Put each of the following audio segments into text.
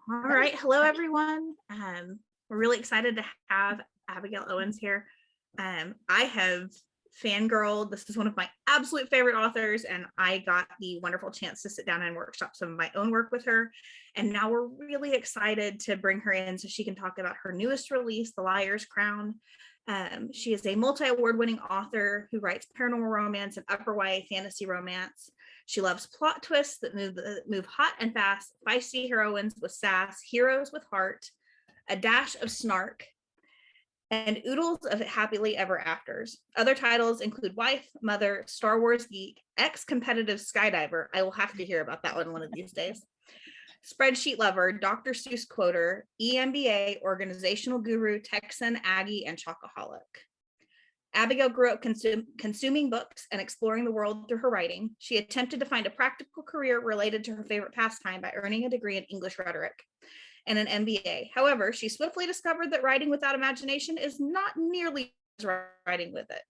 All right. Hello, everyone. We're really excited to have Abigail Owens here. I have fangirled. This is one of my absolute favorite authors, and I got the wonderful chance to sit down and workshop some of my own work with her. And now we're really excited to bring her in so she can talk about her newest release, The Liar's Crown. She is a multi-award-winning author who writes paranormal romance and upper YA fantasy romance. She loves plot twists that move hot and fast, feisty heroines with sass, heroes with heart, a dash of snark, and oodles of happily ever afters. Other titles include Wife, Mother, Star Wars Geek, Ex-Competitive Skydiver. I will have to hear about that one of these days. Spreadsheet Lover, Dr. Seuss Quoter, EMBA, Organizational Guru, Texan, Aggie, and Chocoholic. Abigail grew up consuming books and exploring the world through her writing. She attempted to find a practical career related to her favorite pastime by earning a degree in English rhetoric and an MBA. However, she swiftly discovered that writing without imagination is not nearly as writing with it.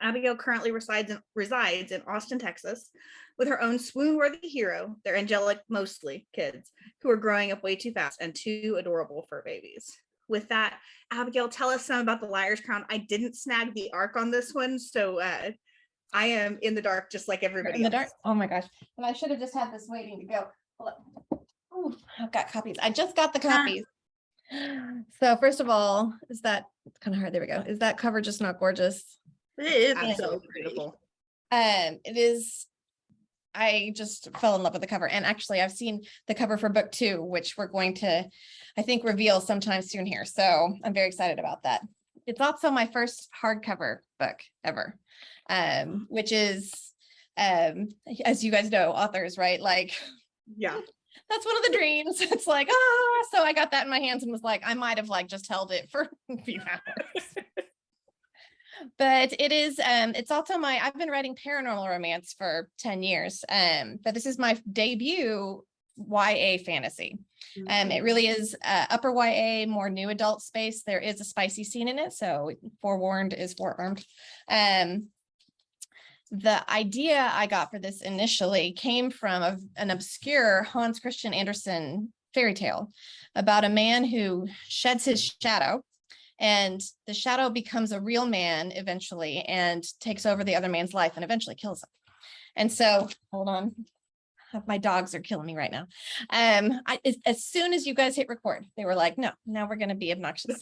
Abigail currently resides in Austin, Texas, with her own swoon-worthy hero, their angelic, mostly kids, who are growing up way too fast, and two adorable fur babies. With that, Abigail, tell us some about The Liar's Crown. I didn't snag the arc on this one, so I am in the dark just like everybody else. Dark. Oh my gosh. And I should have just had this waiting to go. Ooh, I've got copies. I just got the copies. So first of all, is that kind of hard? There we go. Is that cover just not gorgeous? It is absolutely beautiful. It is. I just fell in love with the cover. And actually, I've seen the cover for book 2, which we're going to, I think, reveal sometime soon here. So I'm very excited about that. It's also my first hardcover book ever, which is, as you guys know, authors, right? Like, yeah, that's one of the dreams. It's like, so I got that in my hands and was like, I might have like just held it for a few hours. But it is, it's also I've been writing paranormal romance for 10 years, but this is my debut YA fantasy. It really is upper YA, more new adult space. There is a spicy scene in it, so forewarned is forearmed. The idea I got for this initially came from an obscure Hans Christian Andersen fairy tale about a man who sheds his shadow, and the shadow becomes a real man eventually and takes over the other man's life and eventually kills him. And so, hold on, my dogs are killing me right now. As soon as you guys hit record, they were like, no, now we're going to be obnoxious.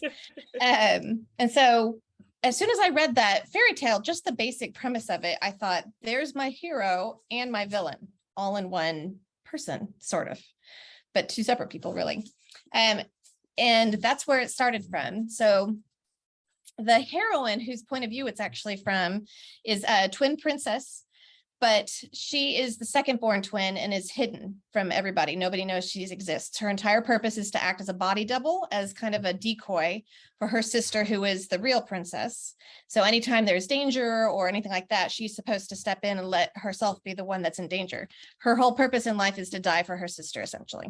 And so as soon as I read that fairy tale, just the basic premise of it, I thought, there's my hero and my villain all in one person, sort of, but two separate people, really. And that's where it started from. So the heroine, whose point of view it's actually from, is a twin princess, but she is the second born twin and is hidden from everybody. Nobody knows she exists. Her entire purpose is to act as a body double, as kind of a decoy for her sister, who is the real princess. So anytime there's danger or anything like that, she's supposed to step in and let herself be the one that's in danger. Her whole purpose in life is to die for her sister, essentially.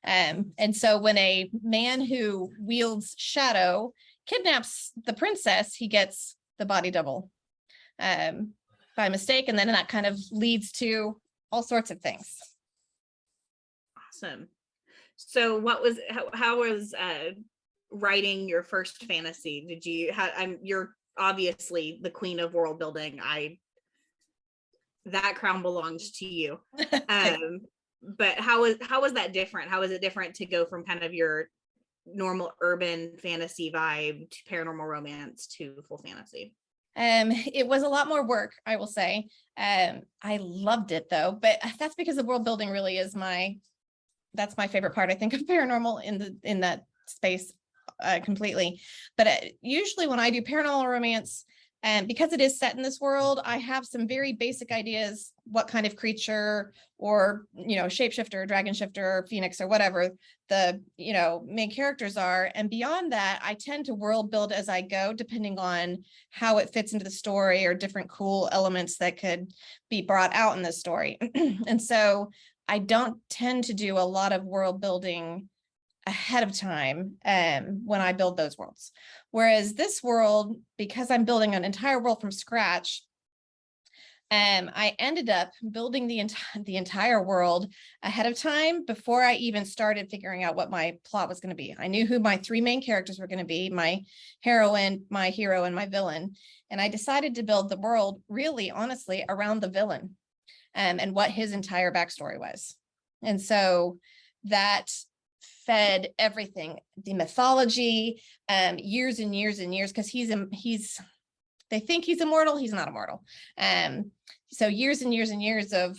And so when a man who wields shadow kidnaps the princess, he gets the body double by mistake. And then that kind of leads to all sorts of things. Awesome. So how was writing your first fantasy? Did you you're obviously the queen of world building. That crown belongs to you. But how was that different? How is it different to go from kind of your normal urban fantasy vibe to paranormal romance to full fantasy? It was a lot more work, I will say. I loved it though, but that's because the world building really is that's my favorite part, I think, of paranormal in that space completely. But usually when I do paranormal romance, and because it is set in this world, I have some very basic ideas, what kind of creature or, shapeshifter, dragon shifter, phoenix, or whatever the, main characters are. And beyond that, I tend to world build as I go, depending on how it fits into the story or different cool elements that could be brought out in the story. And so I don't tend to do a lot of world building ahead of time when I build those worlds. Whereas this world, because I'm building an entire world from scratch, I ended up building the entire world ahead of time before I even started figuring out what my plot was going to be. I knew who my three main characters were going to be, my heroine, my hero, and my villain. And I decided to build the world really, honestly, around the villain, and what his entire backstory was. And so that fed everything, the mythology, years and years and years, because they think he's immortal. He's not immortal. So years and years and years of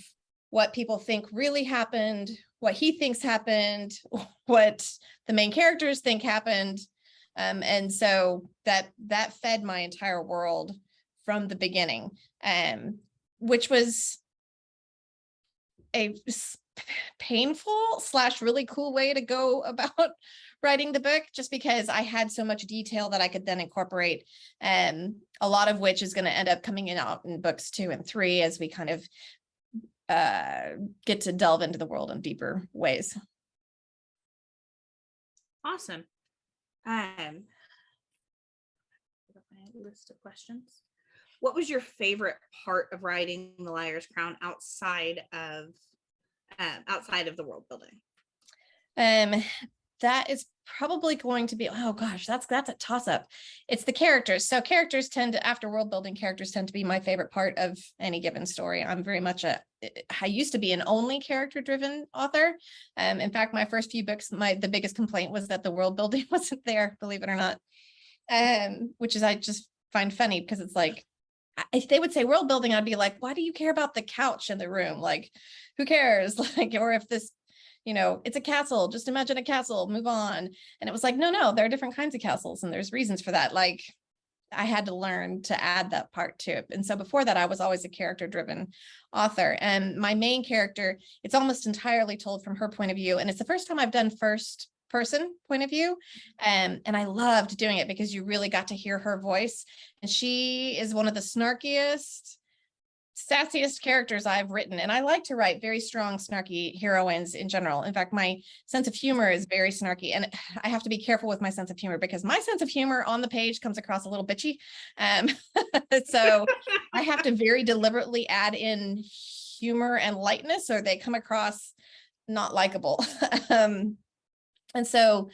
what people think really happened, what he thinks happened, what the main characters think happened. And so that fed my entire world from the beginning, which was a painful / really cool way to go about writing the book, just because I had so much detail that I could then incorporate, a lot of which is going to end up coming out in books 2 and 3 as we kind of get to delve into the world in deeper ways. Awesome. My list of questions. What was your favorite part of writing The Liar's Crown outside of the world building? That is probably going to be, oh gosh, that's a toss-up. It's the characters. So characters tend to, after world building, characters tend to be my favorite part of any given story. I'm very much I used to be an only character-driven author. In fact, my first few books, the biggest complaint was that the world building wasn't there, believe it or not. Which is, I just find funny, because it's like, if they would say world building, I'd be like, why do you care about the couch in the room? Like, who cares? Like, or if this, it's a castle, just imagine a castle, move on. And it was like, no, there are different kinds of castles and there's reasons for that. Like, I had to learn to add that part to it. And so before that, I was always a character-driven author. And my main character, it's almost entirely told from her point of view. And it's the first time I've done first person point of view. And I loved doing it because you really got to hear her voice. And she is one of the snarkiest, sassiest characters I've written. And I like to write very strong, snarky heroines in general. In fact, my sense of humor is very snarky. And I have to be careful with my sense of humor, because my sense of humor on the page comes across a little bitchy. So I have to very deliberately add in humor and lightness, or they come across not likable. And so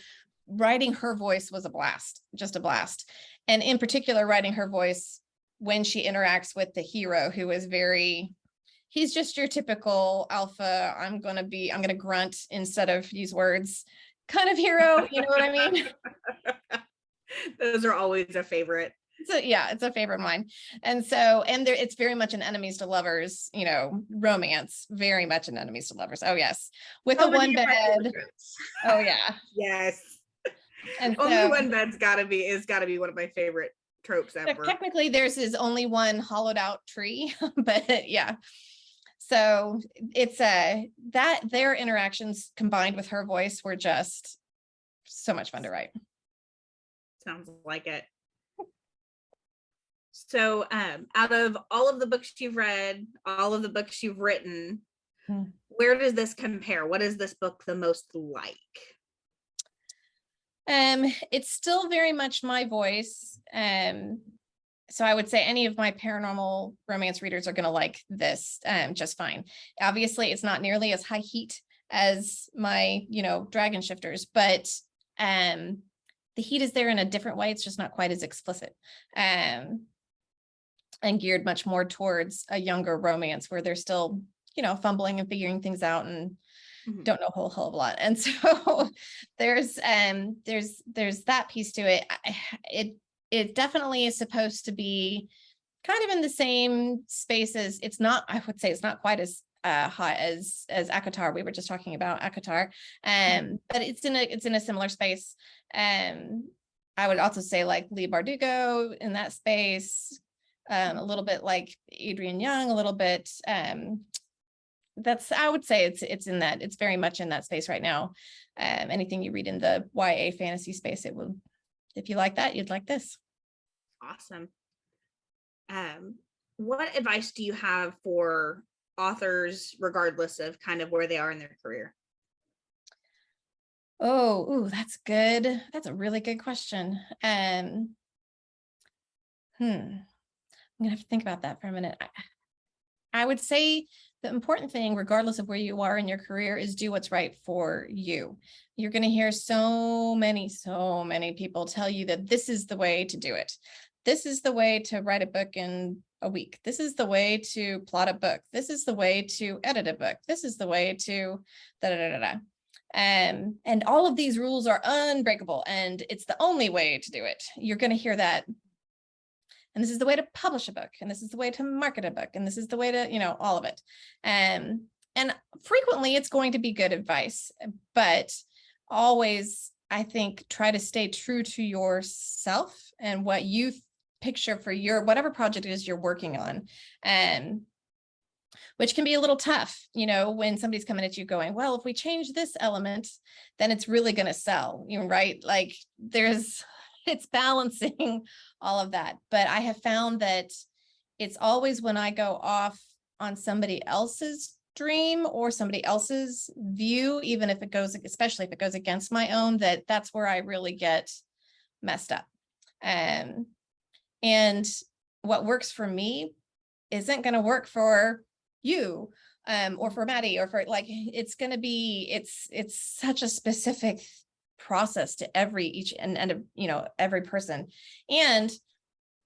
writing her voice was a blast, just a blast. And in particular, writing her voice when she interacts with the hero, who is he's just your typical alpha, I'm going to grunt instead of use words kind of hero. You know what I mean? Those are always a favorite. So yeah, it's a favorite of mine. And so, it's very much an enemies to lovers, romance, very much an enemies to lovers. Oh yes. With a one bed. Oh yeah. Yes. And only one bed's gotta be one of my favorite tropes ever. Technically theirs is only one hollowed out tree, but yeah. So it's that their interactions combined with her voice were just so much fun to write. Sounds like it. So out of all of the books you've read, all of the books you've written, where does this compare? What is this book the most like? It's still very much my voice. So I would say any of my paranormal romance readers are going to like this just fine. Obviously, it's not nearly as high heat as my, dragon shifters, but the heat is there in a different way. It's just not quite as explicit. And geared much more towards a younger romance where they're still, fumbling and figuring things out and don't know a whole hell of a lot. And so there's that piece to it. It definitely is supposed to be kind of in the same space as, I would say it's not quite as hot as ACOTAR. We were just talking about ACOTAR, but it's in a similar space. I would also say like Leigh Bardugo in that space, a little bit like Adrienne Young, a little bit. I would say it's in that, it's very much in that space right now. Anything you read in the YA fantasy space, it will, if you like that, you'd like this. Awesome. What advice do you have for authors, regardless of kind of where they are in their career? Oh, that's good. That's a really good question. I'm gonna have to think about that for a minute. I would say the important thing, regardless of where you are in your career, is do what's right for you. You're going to hear so many people tell you that this is the way to do it. This is the way to write a book in a week. This is the way to plot a book. This is the way to edit a book. This is the way to da da da da da. And all of these rules are unbreakable, and it's the only way to do it. You're going to hear that. And this is the way to publish a book, and this is the way to market a book, and this is the way to, all of it. And frequently it's going to be good advice, but always, I think, try to stay true to yourself and what you picture for your whatever project it is you're working on. And which can be a little tough, when somebody's coming at you going, well, if we change this element, then it's really going to sell, right? Like it's balancing all of that. But I have found that it's always when I go off on somebody else's dream or somebody else's view, even if it goes, especially if it goes against my own, that's where I really get messed up. And what works for me isn't going to work for you, or for Maddie, or for it's going to be, it's such a specific process to every person. And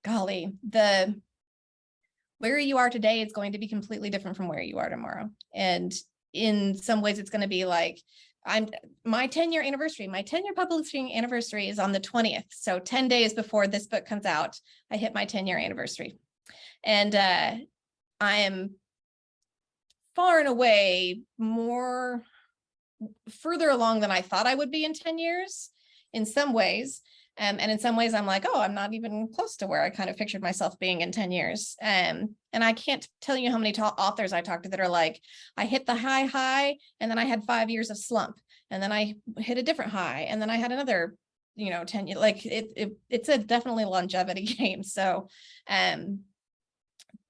golly, where you are today is going to be completely different from where you are tomorrow. And in some ways it's going to be like, my 10-year anniversary, my 10-year publishing anniversary is on the 20th. So 10 days before this book comes out, I hit my 10-year anniversary. And I am far and away further along than I thought I would be in 10 years in some ways. And in some ways I'm like, oh, I'm not even close to where I kind of pictured myself being in 10 years. And I can't tell you how many authors I talked to that are like, I hit the high, and then I had 5 years of slump, and then I hit a different high, and then I had another, 10 years. Like it's a definitely longevity game. So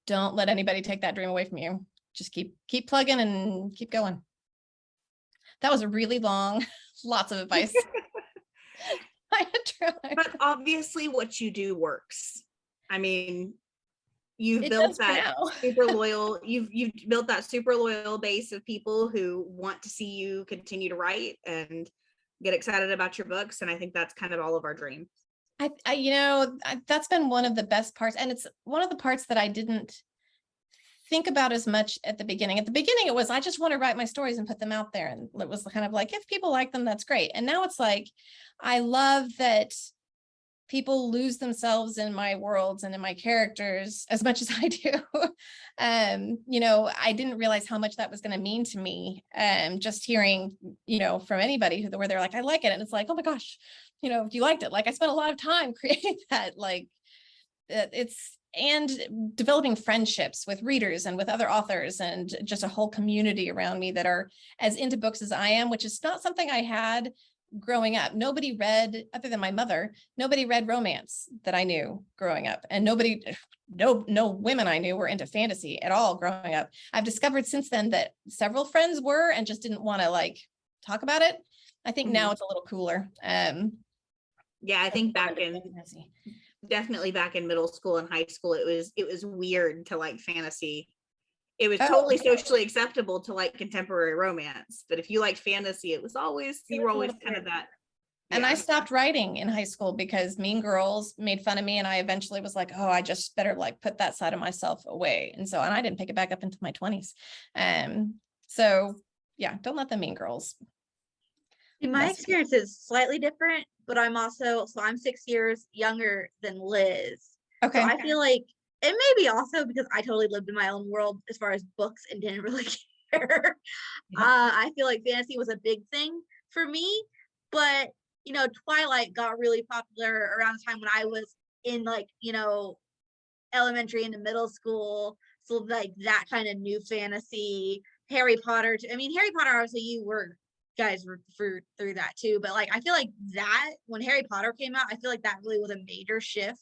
don't let anybody take that dream away from you. Just keep plugging and keep going. That was a really long, lots of advice. I tried. But obviously what you do works. I mean, you've built built that super loyal base of people who want to see you continue to write and get excited about your books. And I think that's kind of all of our dreams. That's been one of the best parts. And it's one of the parts that I didn't think about as much at the beginning. At the beginning, it was, I just want to write my stories and put them out there. And it was kind of like, if people like them, that's great. And now it's like, I love that people lose themselves in my worlds and in my characters as much as I do. I didn't realize how much that was going to mean to me. Just hearing, from anybody where they're like, I like it. And it's like, oh my gosh, if you liked it, like I spent a lot of time creating that, and developing friendships with readers and with other authors, and just a whole community around me that are as into books as I am, which is not something I had growing up. Nobody read, other than my mother, nobody read romance that I knew growing up. And no women I knew were into fantasy at all growing up. I've discovered since then that several friends were, and just didn't want to talk about it. I think now it's a little cooler. Yeah, I think definitely back in middle school and high school, it was weird to like fantasy. It was totally socially acceptable to like contemporary romance, but if you liked fantasy, you were always kind of that. Yeah. And I stopped writing in high school because Mean Girls made fun of me, and I eventually was like, oh, I just better put that side of myself away. And I didn't pick it back up into my 20s. So yeah, don't let the Mean Girls. My experience is slightly different, but I'm 6 years younger than Liz. Okay. So I feel like it may be also because I totally lived in my own world as far as books and didn't really care. Yeah. I feel like fantasy was a big thing for me, but Twilight got really popular around the time when I was in elementary into middle school. So that kind of new fantasy, Harry Potter. Harry Potter, obviously guys were through that too, but I feel like that when Harry Potter came out, I feel like that really was a major shift.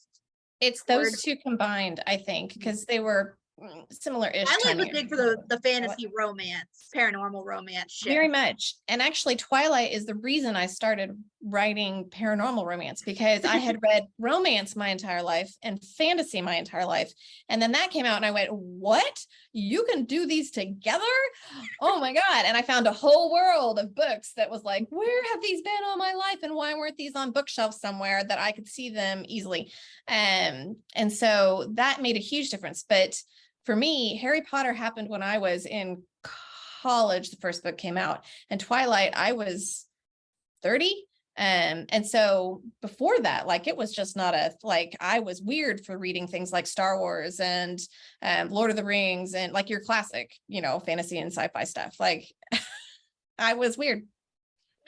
It's those two combined, I think, because they were similar-ish Twilight time was of big for year. the fantasy romance, paranormal romance shit. Very much. And actually, Twilight is the reason I started writing paranormal romance, because I had read romance my entire life and fantasy my entire life. And then that came out and I went, what? You can do these together? Oh my God. And I found a whole world of books that was like, where have these been all my life? And why weren't these on bookshelves somewhere that I could see them easily? And so that made a huge difference. But for me, Harry Potter happened when I was in college. The first book came out, and Twilight, I was 30. And so before that, like, it was just not like, I was weird for reading things like Star Wars and Lord of the Rings and like your classic, fantasy and sci-fi stuff. Like, I was weird.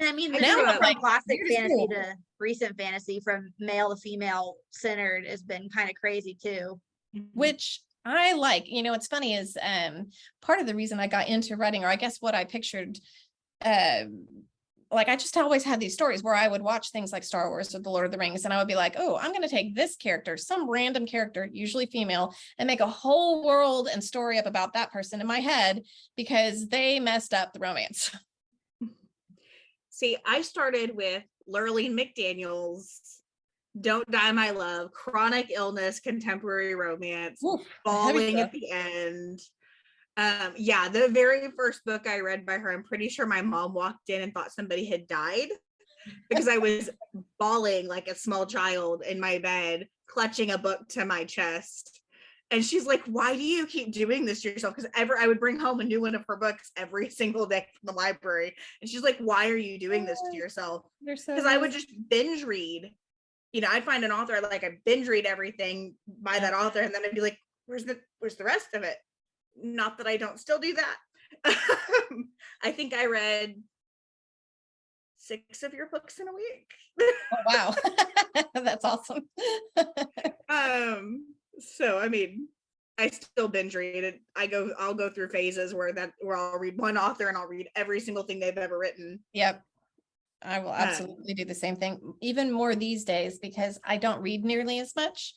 I mean, I the grew shift up, from like, classic weird is fantasy cool. to recent fantasy, from male to female centered, has been kind of crazy too. Which I like. What's funny is part of the reason I got into writing, or I guess what I pictured, like, I just always had these stories where I would watch things like Star Wars or The Lord of the Rings, and I would be like, oh, I'm going to take this character, some random character, usually female, and make a whole world and story up about that person in my head because they messed up the romance. See, I started with Lurleen McDaniel's Don't Die My Love, chronic illness, contemporary romance, Oof, bawling heavy at the end. Yeah, the very first book I read by her, I'm pretty sure my mom walked in and thought somebody had died because I was bawling like a small child in my bed, clutching a book to my chest. And she's like, why do you keep doing this to yourself? Because I would bring home a new one of her books every single day from the library. And she's like, why are you doing this to yourself? Because I would just binge read. I'd find an author, I binge read everything by that author, and then I'd be like, where's the rest of it? Not that I don't still do that. I think I read 6 of your books in a week. Oh, wow. That's awesome. So I mean, I still binge read it. I'll go through phases where I'll read one author and I'll read every single thing they've ever written. Yep. I will absolutely do the same thing, even more these days, because I don't read nearly as much.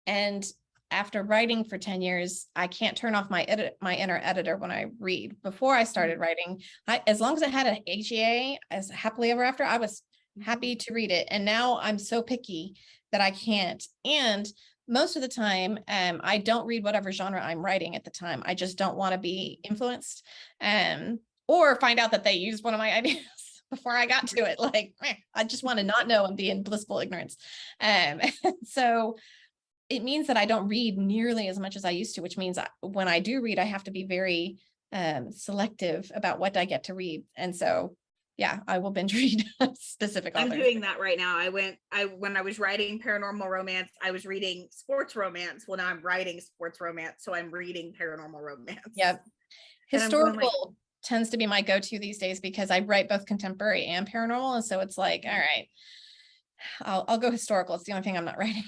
And after writing for 10 years, I can't turn off my inner editor when I read. Before I started writing, as long as I had an HEA, as happily ever after, I was happy to read it. And now I'm so picky that I can't. And most of the time, I don't read whatever genre I'm writing at the time. I just don't want to be influenced, or find out that they used one of my ideas before I got to it. Like, I just want to not know and be in blissful ignorance. So it means that I don't read nearly as much as I used to, which means when I do read, I have to be very selective about what I get to read. And so, yeah, I will binge read specific authors. I'm doing that right now. When I was writing paranormal romance, I was reading sports romance. Well, now I'm writing sports romance, so I'm reading paranormal romance. Yep. Historical tends to be my go-to these days because I write both contemporary and paranormal. And so it's like, all right, I'll go historical. It's the only thing I'm not writing.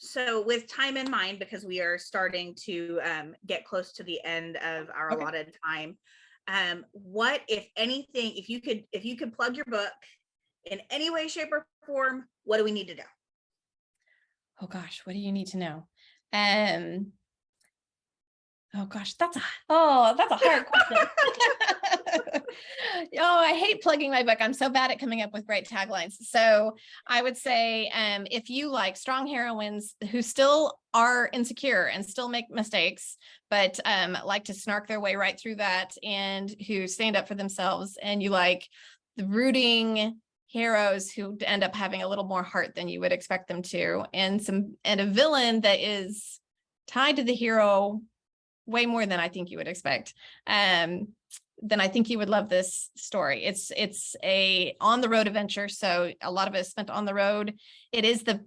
So with time in mind, because we are starting to get close to the end of our allotted time, what, if anything, if you could plug your book in any way, shape, or form, what do we need to know? Oh gosh, what do you need to know? Oh gosh, that's a hard question. Oh, I hate plugging my book. I'm so bad at coming up with great taglines. So I would say, if you like strong heroines who still are insecure and still make mistakes, but like to snark their way right through that, and who stand up for themselves, and you like the brooding heroes who end up having a little more heart than you would expect them to, and a villain that is tied to the hero way more than I think you would expect, then I think you would love this story. It's a on the road adventure, so a lot of it is spent on the road. It is the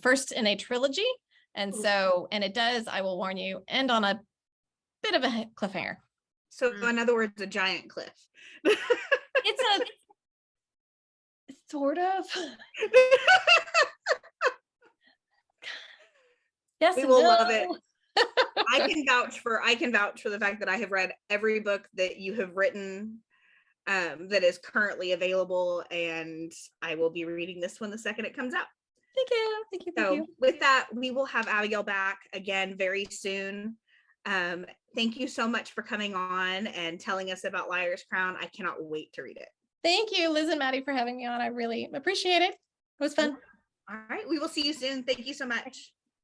first in a trilogy, and it does, I will warn you, end on a bit of a cliffhanger. So in other words, a giant cliff. It's sort of. Yes, we will love it. I can vouch for the fact that I have read every book that you have written that is currently available, and I will be reading this one the second it comes out. Thank you. Thank you. Thank So you. with that, we will have Abigail back again very soon. Thank you so much for coming on and telling us about Liar's Crown. I cannot wait to read it. Thank you, Liz and Maddie, for having me on. I really appreciate it. It was fun. All right, we will see you soon. Thank you so much.